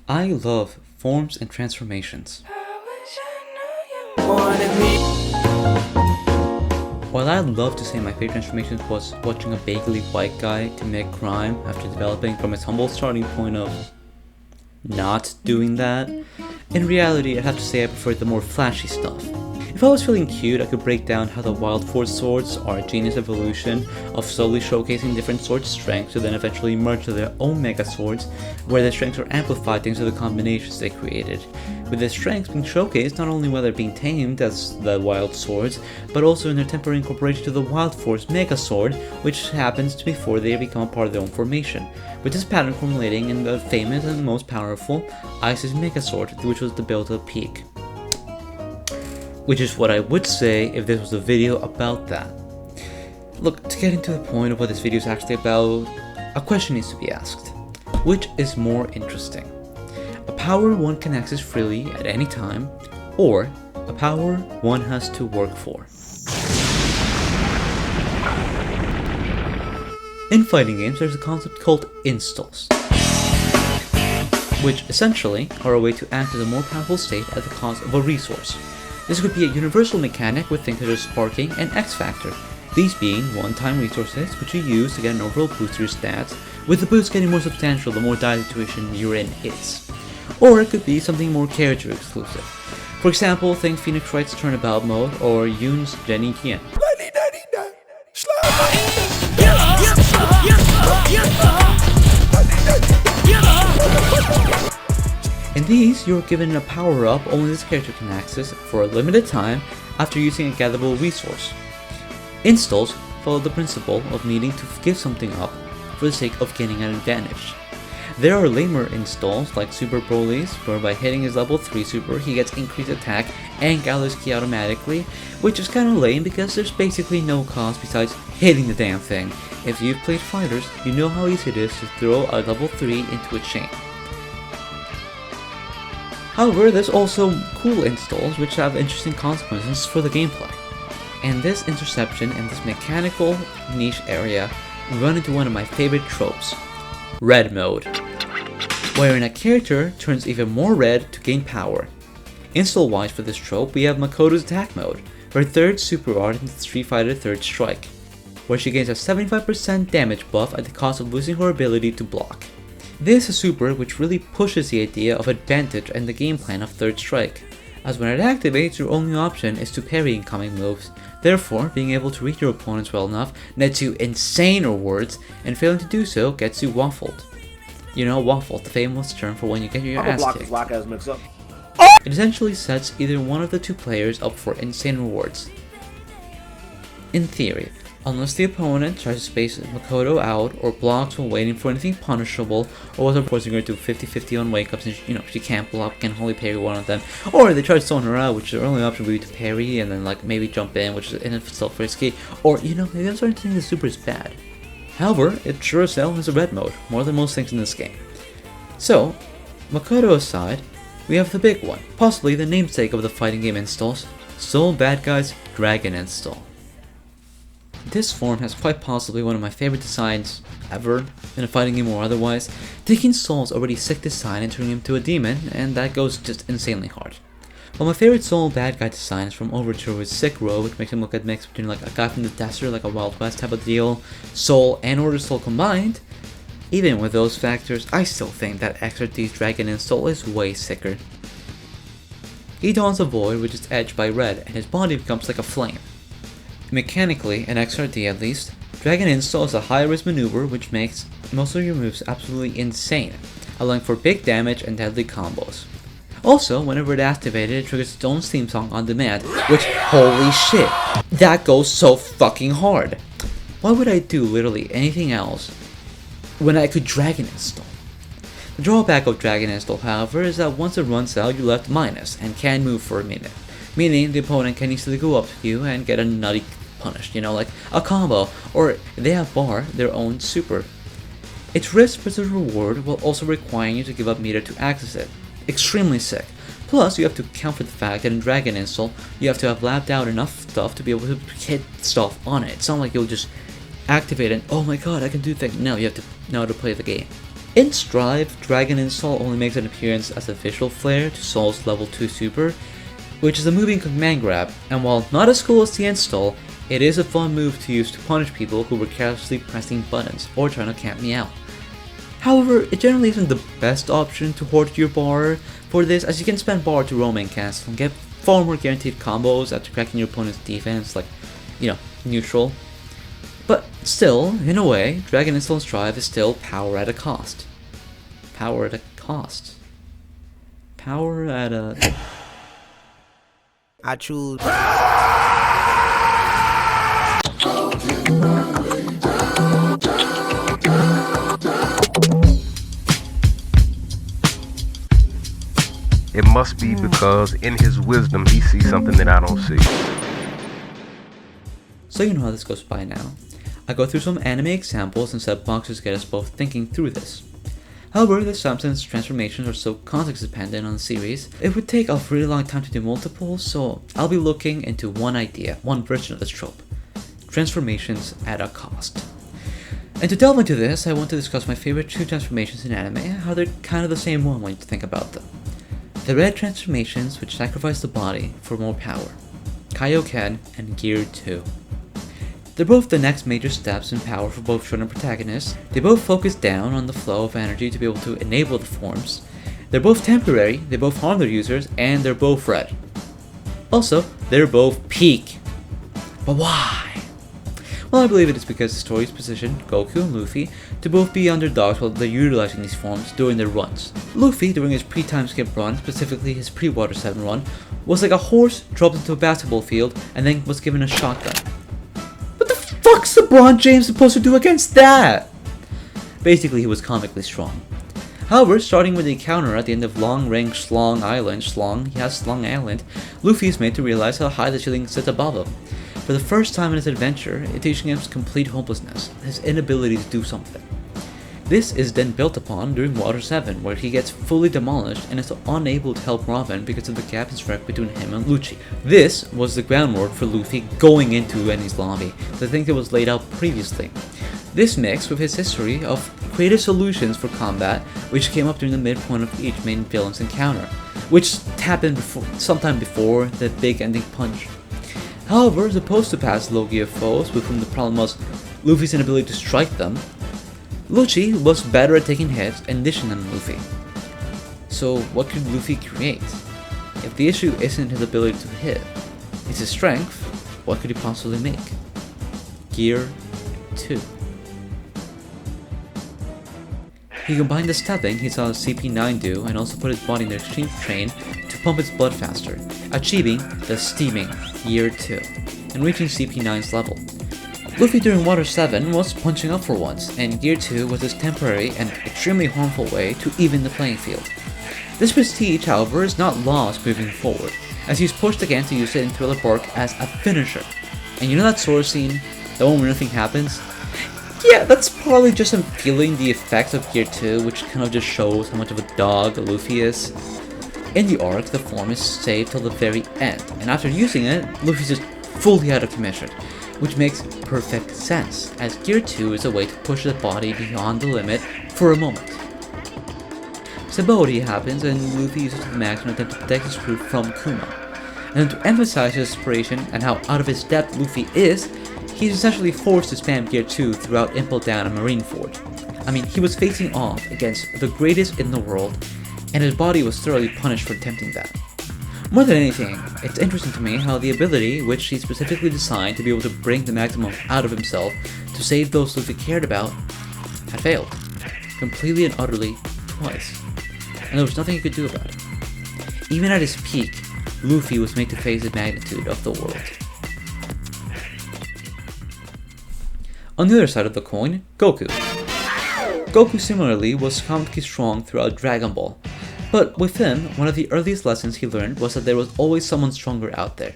I love forms and transformations. While I'd love to say my favorite transformations was watching a vaguely white guy commit crime after developing from his humble starting point of not doing that, in reality I'd have to say I prefer the more flashy stuff. If I was feeling cute, I could break down how the Wild Force swords are a genius evolution of slowly showcasing different sword strengths to then eventually merge to their own mega swords, where their strengths are amplified thanks to the combinations they created, with their strengths being showcased not only while they're being tamed as the Wild Swords, but also in their temporary incorporation to the Wild Force Mega Sword, which happens before they become a part of their own formation, with this pattern culminating in the famous and most powerful Ice's Mega Sword, which was the build to the peak. Which is what I would say if this was a video about that. Look, to get into the point of what this video is actually about, a question needs to be asked. Which is more interesting? A power one can access freely at any time, or a power one has to work for? In fighting games, there's a concept called installs, which essentially are a way to act as a more powerful state at the cost of a resource. This could be a universal mechanic with things such as sparking and X Factor, these being one-time resources which you use to get an overall boost to your stats, with the boost getting more substantial the more dire situation you're in is. Or it could be something more character exclusive. For example, think Phoenix Wright's Turnabout mode or Yoon's Jenny Kian. In these, you're given a power-up only this character can access for a limited time after using a gatherable resource. Installs follow the principle of needing to give something up for the sake of gaining an advantage. There are lamer installs like Super Broly's, where by hitting his level 3 super he gets increased attack and gathers ki automatically, which is kinda lame because there's basically no cost besides hitting the damn thing. If you've played fighters, you know how easy it is to throw a level 3 into a chain. However, there's also cool installs which have interesting consequences for the gameplay. And this interception and this mechanical niche area run into one of my favorite tropes, red mode, wherein a character turns even more red to gain power. Install wise for this trope, we have Makoto's attack mode, her third super art in Street Fighter Third Strike, where she gains a 75% damage buff at the cost of losing her ability to block. This is a super which really pushes the idea of advantage and the game plan of Third Strike, as when it activates your only option is to parry incoming moves, therefore being able to read your opponents well enough nets you insane rewards, and failing to do so gets you waffled. You know, waffled, the famous term for when you get your ass kicked. It essentially sets either one of the two players up for insane rewards. In theory, unless the opponent tries to space Makoto out or blocks while waiting for anything punishable, or was forcing her to 50-50 on wake-ups and she can't block, can only parry one of them, or they try to stone her out, which their only option would be to parry and then maybe jump in, which is in itself risky, or maybe I'm starting to think the super is bad. However, it sure as hell has a red mode, more than most things in this game. So, Makoto aside, we have the big one, possibly the namesake of the fighting game installs, Soul Bad Guy's Dragon install. This form has quite possibly one of my favorite designs ever, in a fighting game or otherwise, taking Soul's already sick design and turning him to a demon, and that goes just insanely hard. While my favorite Soul Bad Guy design is from Overture with Sick Row, which makes him look at mix between a guy from the desert, like a Wild West type of deal, Soul and Order Soul combined, even with those factors, I still think that XRD's Dragon install is way sicker. He dons a void which is edged by red, and his body becomes like a flame. Mechanically, in XRD at least, Dragon Install is a high-risk maneuver which makes most of your moves absolutely insane, allowing for big damage and deadly combos. Also, whenever it activated, it triggers its own theme song on demand, which, holy shit, that goes so fucking hard! Why would I do literally anything else when I could Dragon Install? The drawback of Dragon Install, however, is that once it runs out, you're left minus and can't move for a minute, meaning the opponent can easily go up to you and get a nutty punished, like a combo, or they have their own super. It's risk versus reward while also requiring you to give up meter to access it. Extremely sick. Plus, you have to account for the fact that in Dragon Install, you have to have lapped out enough stuff to be able to hit stuff on it. It's not like you'll just activate it and, oh my god, I can do things. No, you have to know how to play the game. In Strive, Dragon Install only makes an appearance as a visual flare to Soul's level 2 super, which is a moving command grab, and while not as cool as the install, it is a fun move to use to punish people who were carelessly pressing buttons or trying to camp me out. However, it generally isn't the best option to hoard your bar for this, as you can spend bar to roam and cancel and get far more guaranteed combos after cracking your opponent's defense, like, neutral. But still, in a way, Dragon Install and Strive is still power at a cost. Power at a cost. Power at a... I choose... It must be because in his wisdom he sees something that I don't see. So you know how this goes by now. I go through some anime examples and set boxes to get us both thinking through this. However, this time since transformations are so context dependent on the series, it would take a really long time to do multiple, so I'll be looking into one idea, one version of this trope. Transformations at a cost. And to delve into this, I want to discuss my favorite 2 transformations in anime, how they're kind of the same one when you think about them. The red transformations which sacrifice the body for more power. Kaioken and Gear 2. They're both the next major steps in power for both shonen protagonists. They both focus down on the flow of energy to be able to enable the forms. They're both temporary, they both harm their users, and they're both red. Also, they're both peak. But why? Well, I believe it is because the stories position Goku and Luffy to both be underdogs while they're utilizing these forms during their runs. Luffy, during his pre-time skip run, specifically his pre-Water 7 run, was like a horse dropped into a basketball field and then was given a shotgun. What the fuck's LeBron James supposed to do against that? Basically, he was comically strong. However, starting with a counter at the end of Long Range Slong Island, Luffy is made to realize how high the ceiling sits above him. For the first time in his adventure, it teaching him his complete hopelessness, his inability to do something. This is then built upon during Water 7, where he gets fully demolished and is unable to help Robin because of the gap in strength between him and Lucci. This was the groundwork for Luffy going into Eni's lobby, the thing that was laid out previously. This mixed with his history of creative solutions for combat, which came up during the midpoint of each main villain's encounter, which happened sometime before the big ending punch. However, as opposed to past low-gear foes with whom the problem was Luffy's inability to strike them, Lucci was better at taking hits and dishing them Luffy. So what could Luffy create? If the issue isn't his ability to hit, it's his strength, what could he possibly make? Gear 2. He combined the stepping he saw CP9 do and also put his body in the extreme train to pump its blood faster, achieving the steaming Gear 2 and reaching CP9's level. Luffy during Water 7 was punching up for once, and Gear 2 was his temporary and extremely harmful way to even the playing field. This prestige, however, is not lost moving forward, as he's pushed again to use it in Thriller Bark as a finisher. And you know that sword scene, the one where nothing happens? Yeah, that's probably just him feeling the effects of Gear 2, which kind of just shows how much of a dog Luffy is. In the arc, the form is saved till the very end, and after using it, Luffy's just fully out of commission, which makes perfect sense, as Gear 2 is a way to push the body beyond the limit for a moment. Sabaody happens, and Luffy uses the max in an attempt to protect his crew from Kuma. And to emphasize his desperation and how out of his depth Luffy is, he's essentially forced to spam Gear 2 throughout Impel Down and Marineford. I mean, he was facing off against the greatest in the world, and his body was thoroughly punished for attempting that. More than anything, it's interesting to me how the ability, which he specifically designed to be able to bring the maximum out of himself to save those Luffy cared about, had failed. Completely and utterly, twice. And there was nothing he could do about it. Even at his peak, Luffy was made to face the magnitude of the world. On the other side of the coin, Goku. Goku similarly was comically strong throughout Dragon Ball, but with him, one of the earliest lessons he learned was that there was always someone stronger out there.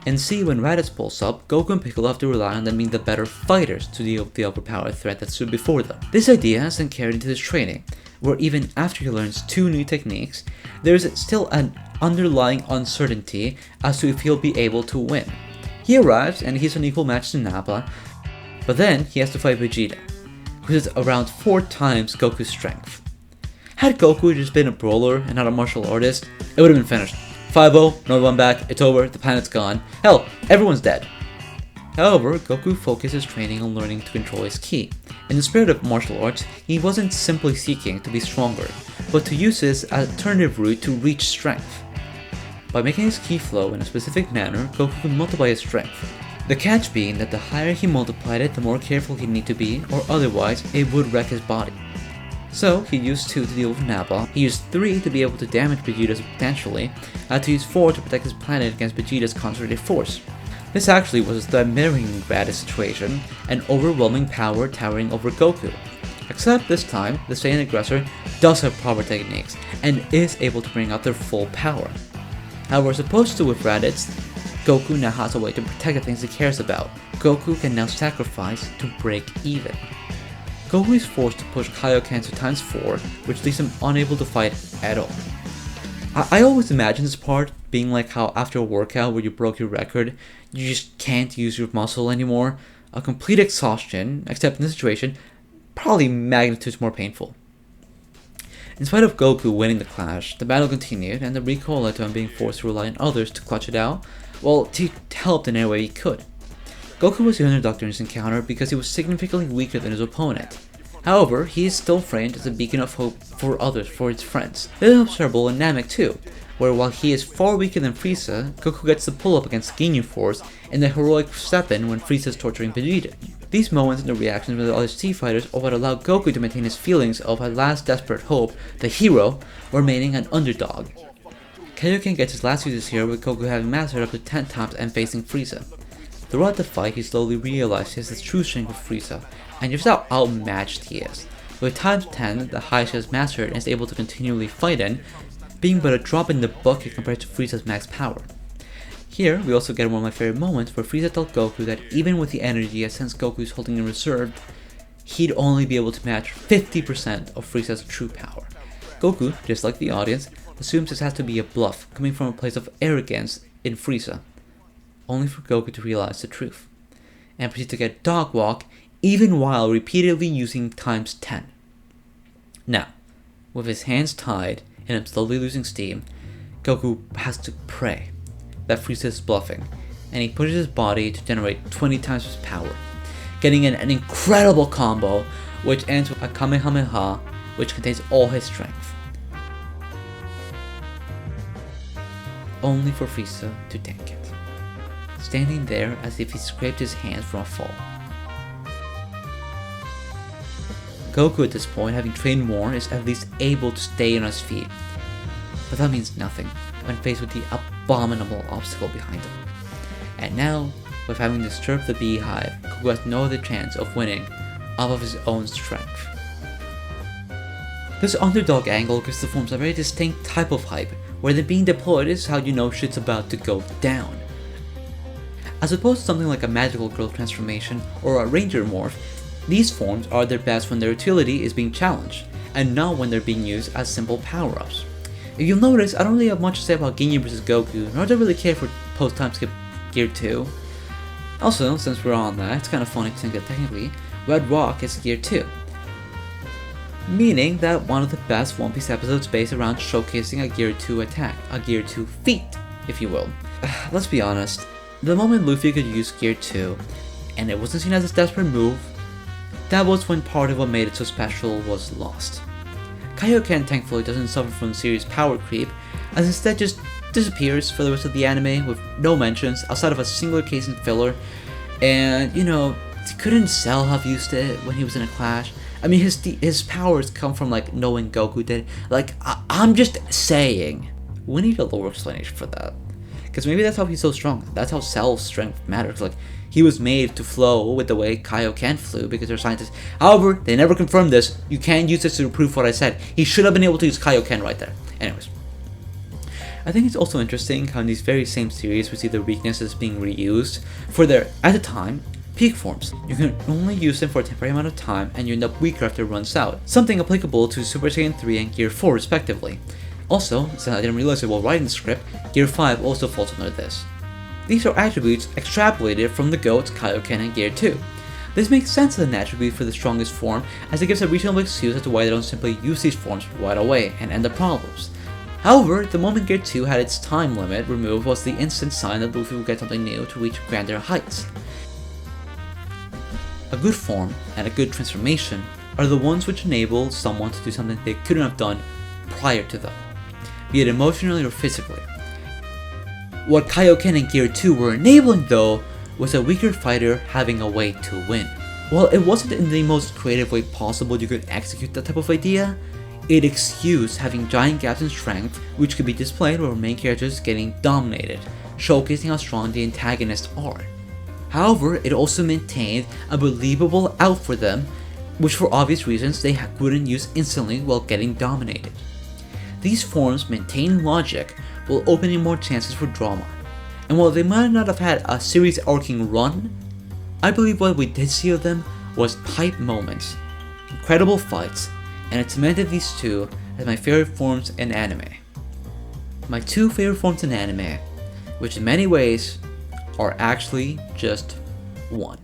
And see, when Raditz pulls up, Goku and Piccolo have to rely on them being the better fighters to deal with the overpowered threat that stood before them. This idea has been carried into his training, where even after he learns 2 new techniques, there is still an underlying uncertainty as to if he'll be able to win. He arrives and he's an equal match to Nappa, but then he has to fight Vegeta, which is around 4 times Goku's strength. Had Goku just been a brawler and not a martial artist, it would have been finished. 5-0, no one back, it's over, the planet's gone. Hell, everyone's dead. However, Goku focused his training on learning to control his ki. In the spirit of martial arts, he wasn't simply seeking to be stronger, but to use this alternative route to reach strength. By making his ki flow in a specific manner, Goku could multiply his strength. The catch being that the higher he multiplied it, the more careful he'd need to be, or otherwise it would wreck his body. So, he used 2 to deal with Nappa, he used 3 to be able to damage Vegeta substantially, and had to use 4 to protect his planet against Vegeta's concentrated force. This actually was the mirroring Raditz situation, an overwhelming power towering over Goku. Except this time, the Saiyan aggressor does have proper techniques, and is able to bring out their full power. However, as opposed to with Raditz, Goku now has a way to protect the things he cares about. Goku can now sacrifice to break even. Goku is forced to push Kaioken to ×4, which leaves him unable to fight at all. I always imagine this part being like how after a workout where you broke your record, you just can't use your muscle anymore. A complete exhaustion, except in this situation, probably magnitudes more painful. In spite of Goku winning the clash, the battle continued, and the recoil led to him being forced to rely on others to clutch it out, well, to help in any way he could. Goku was the underdog during this encounter because he was significantly weaker than his opponent. However, he is still framed as a beacon of hope for others, for his friends. This is observable in Namek too, where while he is far weaker than Frieza, Goku gets the pull up against Ginyu Force in the heroic step-in when Frieza is torturing Vegeta. These moments and the reactions of the other Sea Fighters are what allow Goku to maintain his feelings of a last desperate hope, the hero, remaining an underdog. Kaioken gets his last uses here with Goku having mastered up to 10 times and facing Frieza. Throughout the fight, he slowly realizes his true strength with Frieza, and just how outmatched he is. With ×10, the highest he has mastered and is able to continually fight in, being but a drop in the bucket compared to Frieza's max power. Here, we also get one of my favorite moments where Frieza told Goku that even with the energy he has since Goku is holding in reserve, he'd only be able to match 50% of Frieza's true power. Goku, just like the audience, assumes this has to be a bluff, coming from a place of arrogance in Frieza, only for Goku to realize the truth, and proceed to get dog walk even while repeatedly using ×10. Now, with his hands tied and him slowly losing steam, Goku has to pray that Frieza is bluffing, and he pushes his body to generate 20 times his power, getting in an incredible combo which ends with a Kamehameha which contains all his strength, only for Frieza to tank it, standing there as if he scraped his hands from a fall. Goku at this point, having trained more, is at least able to stay on his feet, but that means nothing when faced with the abominable obstacle behind him. And now, with having disturbed the beehive, Goku has no other chance of winning off of his own strength. This underdog angle gives the forms a very distinct type of hype, where the being deployed is how you know shit's about to go down. As opposed to something like a magical girl transformation or a ranger morph, these forms are their best when their utility is being challenged, and not when they're being used as simple power-ups. If you'll notice, I don't really have much to say about Ginyu vs Goku, nor do I really care for post-time skip Gear 2. Also, since we're on that, it's kind of funny to think that technically, Red Rock is Gear 2. Meaning that one of the best One Piece episodes based around showcasing a Gear 2 attack, a Gear 2 feat, if you will. Let's be honest, the moment Luffy could use Gear 2, and it wasn't seen as a desperate move, that was when part of what made it so special was lost. Kaioken thankfully doesn't suffer from serious power creep, as instead just disappears for the rest of the anime with no mentions outside of a singular case in filler, and couldn't Cell have used it when he was in a clash? I mean, his powers come from like knowing Goku did. Like, I'm just saying, we need a lower explanation for that. Because maybe that's how he's so strong. That's how Cell's strength matters. Like, he was made to flow with the way Kaioken flew because they're scientists. However, they never confirmed this. You can't use this to prove what I said. He should have been able to use Kaioken right there. Anyways. I think it's also interesting how in these very same series we see their weaknesses being reused for their, at the time, peak forms. You can only use them for a temporary amount of time and you end up weaker after it runs out. Something applicable to Super Saiyan 3 and Gear 4 respectively. Also, since I didn't realize it while writing the script, Gear 5 also falls under this. These are attributes extrapolated from the GOATs Kaioken and Gear 2. This makes sense as an attribute for the strongest form, as it gives a reasonable excuse as to why they don't simply use these forms right away and end the problems. However, the moment Gear 2 had its time limit removed was the instant sign that Luffy would get something new to reach grander heights. A good form and a good transformation are the ones which enable someone to do something they couldn't have done prior to them, be it emotionally or physically. What Kaioken and Gear 2 were enabling though was a weaker fighter having a way to win. While it wasn't in the most creative way possible you could execute that type of idea, it excused having giant gaps in strength which could be displayed while main characters getting dominated, showcasing how strong the antagonists are. However, it also maintained a believable out for them, which for obvious reasons they couldn't use instantly while getting dominated. These forms maintain logic while opening more chances for drama. And while they might not have had a series arcing run, I believe what we did see of them was hype moments, incredible fights, and it cemented these two as my favorite forms in anime. My two favorite forms in anime, which in many ways are actually just one.